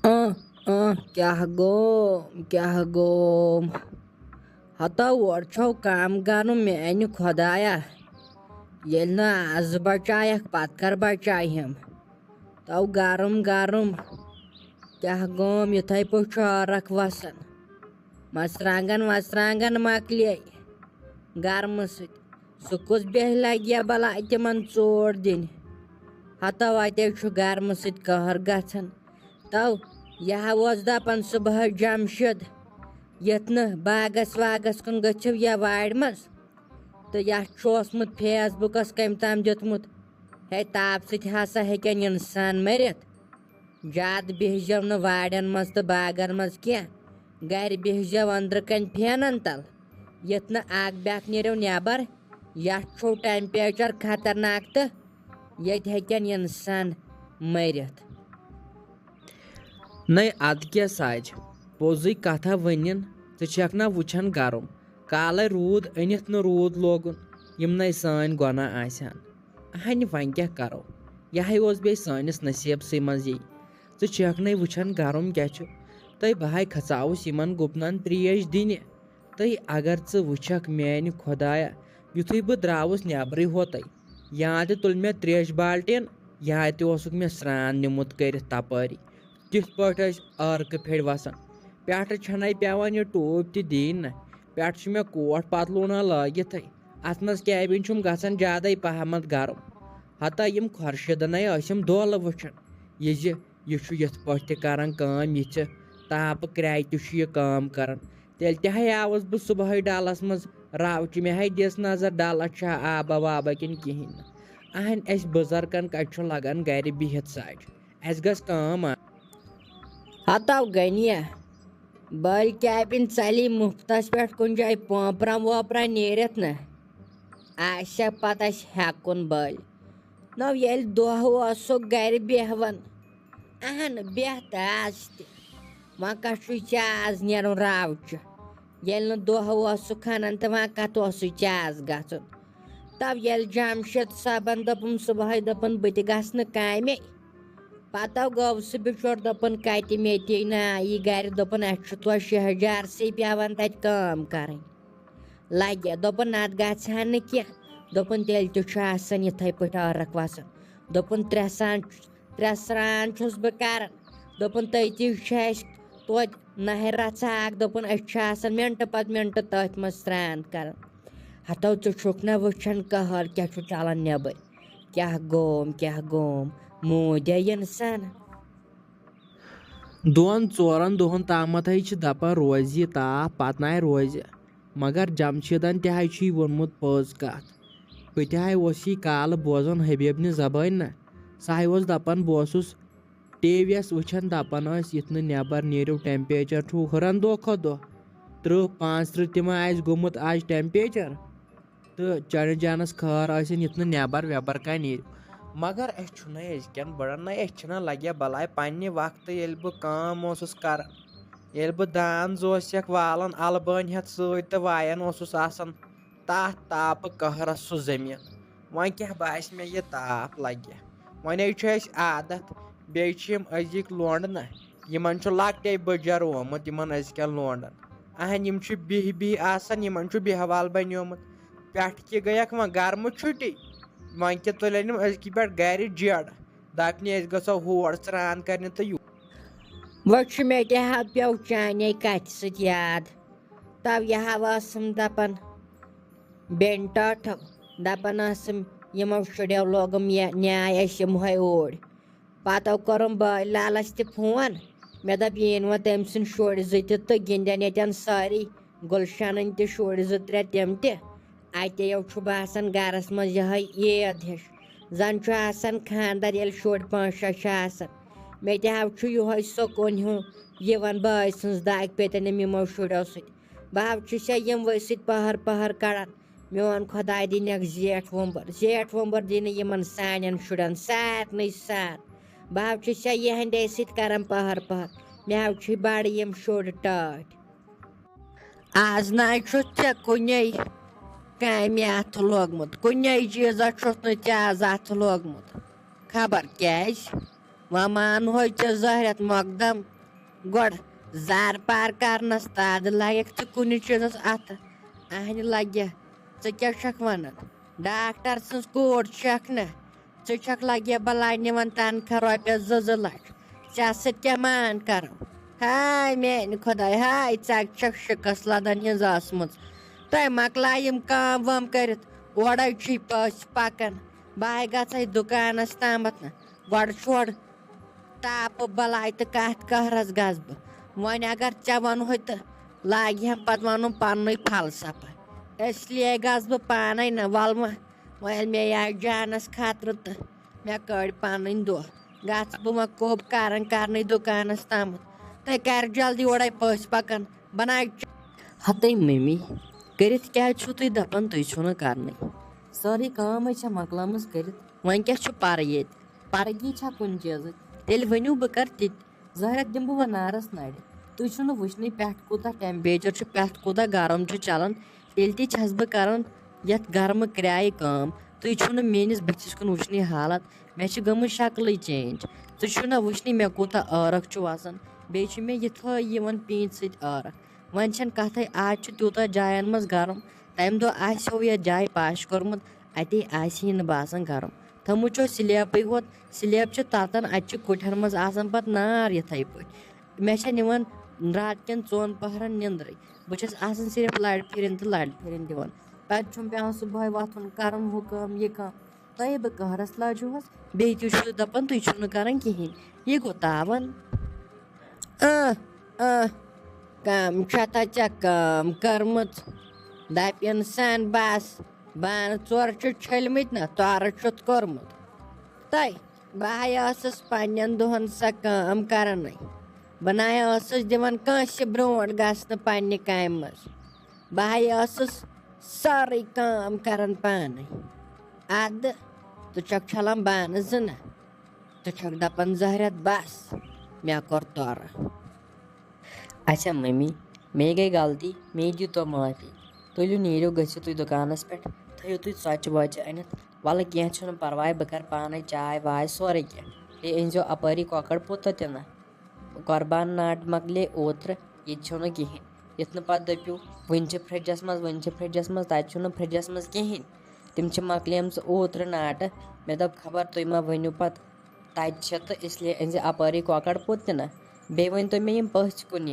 क्या गोम हता और छो काम गानु मेन खुदाया ये ना आज बचाया पत कर बचायम तो गरम गरम क्या गोम युथे पुरक वसन मसरांगन मकल गर्म सह बेह लगे बला तिमन चोट दिन हता वते गर्म कहर गन तो यह दपान सुबह जमशद यत बागस वागस कुन गो या वाड़ मज तो यह फेसबुकस कम तम दुतमुत है ताप ससा हेकन इंसान मरित ज्यादा बिहजव न वाड़न मज तो बागन मज क्या गर बिहजव अंदर कन फैनन तल यत न बेक नीरो नबर यह टेम्परेचर खतरनाक तो ये हेकन इंसान मरित नई अद क्या साज पोज कथा वन षेख ना वुछन गरम काल रूद अनित न रूद लोगुन यम नई सान गुना आसान अहन वन क्या करो यह बे सानिस नसीब मज ये षेख नई वुछन गरम क्या तु बहाय खचावस यमन गुपनन त्रेश दिन तु अगर वुछक मेन खुदाया युथु बह द्रावस नबर होत या तुल मे त्रेश बाल्टीन या मे स्रान निमुत कर तपारी तिथ पे अर्क फेड़ वसान पे छन पेवान यह टूप ती दिन पे मे कोट पतलूना लगित अत मज कैबिन गसान ज्यादा पहमत गरम हता यम खुर्शीदन दोल वुछन यह यथ पे यह ताप क्राय तम कर तेल ते आवस बह सुबह डालस मज रावच मे दिस नजर डालस आबा वाबा किन कहें अहन अस बुजुर्गन कत लगान गर बिहत साज अस गस काम हता गनिया बल कैबिन चली मुफ्तस पे कुन जाए पोपरा वोपरा नीरत न आशा पत हेकुन बल नव ये दह गर बेहवन अहन बेहत आज वह कत आज नीर रावच ये दह खनन तो वह कत आज गन तब ये जमशद सबन दपन सुबह दपन बह गस काम पत गो सह बिचोर दपन कत मे ना यी गर दपन तो शहजार से पेवान तत काम कर लगे दपन नत गहा न कह दपन तेल तुसान इथे पे अर्क वसान दपन त्रे स्रान बह कर दपन तति तोत नहर रचाक दपन मिनट पत मिनट तथ मज स्रान कर हतो चुक ना वुछन कहर क्या चलान नबर क्या गोम मोदिया इंसान दोन चोरन दोहन तामत दपान रोज यह ताप पत ना रोज मगर जमशदन ते वोनमुत पोज कत बह ते काल बोजान हबीबन जबान ना सह दपान बह टीवीस वुछन दपान यथ नबर नीरव टेम्परेचर हुरन दो खो दो 30-35 तम गोमुत आज टेम्परेचर तो चन जानस खर यथ नबर वेबर क्या नीर मगर अजकन बड़न ना लगे बलाय पन्ने वक्त ये बह काम कर ये बह दान जोसक वालन अलबान हेत सत वायन तथ ताप कहरस सह जमीन वह क्या बास मे यह ताप लगे वन आदत बेम अजिक लोंड ना यमन लकटे बजर ओमुत यमन अजकन लोंडन अहन यम बिह आसान यमन बेहवाल बनियोमुत पे गयक वह गर्म छुट्टी वन क्या तुलन अजक पे गर जड़ दपन गो हर स्रान कर तो यू वह मे पे चाने कत सत याद तब यह दपान बेन टाठो दपान यमो शुड़ो लोगम न्याय यमो ओर पत कोरम बाल लालच ते फोन मे दप यीन वो तम सुन शुर जत गिंदन यन सारी गुलशन ते शुर त्रे तम तयो बासान गरस मज ईद हिश जन खानदार ये शुर 5-6 मे तह सकुन हूँ बाय सज दाग पेतन यमो शुरो सत बह यम वसित पहर कड़ान मोन खुदाय दिन जेठ वोबर दिन यमन सान शुरन सारन सार बह यहंदे सर पहर मे बड़ यम शुर टाट आज ना कुन काम अथ लोगमुत कुन चीज आज अथ लोगमुत खबर क्या वह मान हो जहरत मकदम गोड़ जार पार करनस ताद लगे कुन चीजस अत अहन लगे क्या वन डॉक्टर सज कोट छक न छक लगे बलाय निवन तनखा रोपे 2 लाख क्या मान करो हाय मेन खुदा हाय छक शिकस लदन हज तय मकलाय काम वम कर ओड़े पस पकन बह ग दुकानस तामत न गोड़ छोड़ ताप बलाय तो कत कहरस गस वन अगर चे वनो तो लागे हम पत वन पन फलसफा इसलिए गस पान न वलमा वल मे आय जानस खतर तो मे कड़ पन दह गस बह कोब कर दुकानस तामत तय कर जल्दी ओड़े पस पकन बना हतई मम्मी कर क्या तुम दपान तुम कर सारी काम मकलम कर वन क्या पर ये परगी कुन चीज तेल वनु बह कर ज़ाहिर दिम बह नारस नड़ तुम वुचन पे कूत टेम्परेचर पे कूत गर्म चलान तेल तस बह कर गर्म क्राय काम तुम मेनिस बच्चस कुन वुचन हालत मे गम शक्ल चेंज तुम वुचन मे कूत आरख वसान बे मे ये पीत सरख वन कथ आज तूत जायन मज गर्म तम दो आसो ये जाय पाश कोर्मुत अति आसी बासान गर्म थमुत स्लैपे होत स्लैप ततन अत कुठन मज आसान पत नार यथे पे मे निवन रात कन 4 पहरन निंद्र बस आसान सिर्फ लड़ फिरन तो लड़ फिरन दिवान पे पे सुबह वथुन कर हु काम ये काम तय बह कहरस लाजुहस बे दपान तुम कर कहें ये गो तावन काम काम कर्मुत दपन सन बस बान 4 छलमित न तार कोर्मुत तय बह पन्न दोहन सा काम करन बह दिवान कंस ब्रोट गसन पन्ने काम मज बह सारे काम करन पान अद तु छलान बान 2 न तु दपान ज़ाहिर बस मे कोर तोर अच्छा मम्मी मे गई गलती मे दी तो माफी तुलु नीरो गो तुम दुकानस पे थो तुम सच वच अनित वल कह परवाह बह कर पान चाय वाय सोरे कह अनजो अपरी कौकड़ पुत तना कुर्बान नाट मकले ओत्र ये कहें युथ पे दपू वन फ्रिजस मज तत फ्रिजस मज कहें तम मकलेम ओत्र नाट मे दप खबर तुम मा वनु पत तत तो इसलिए अन अपरी कौकड़ पुत तना बे वन तो मे पच कुन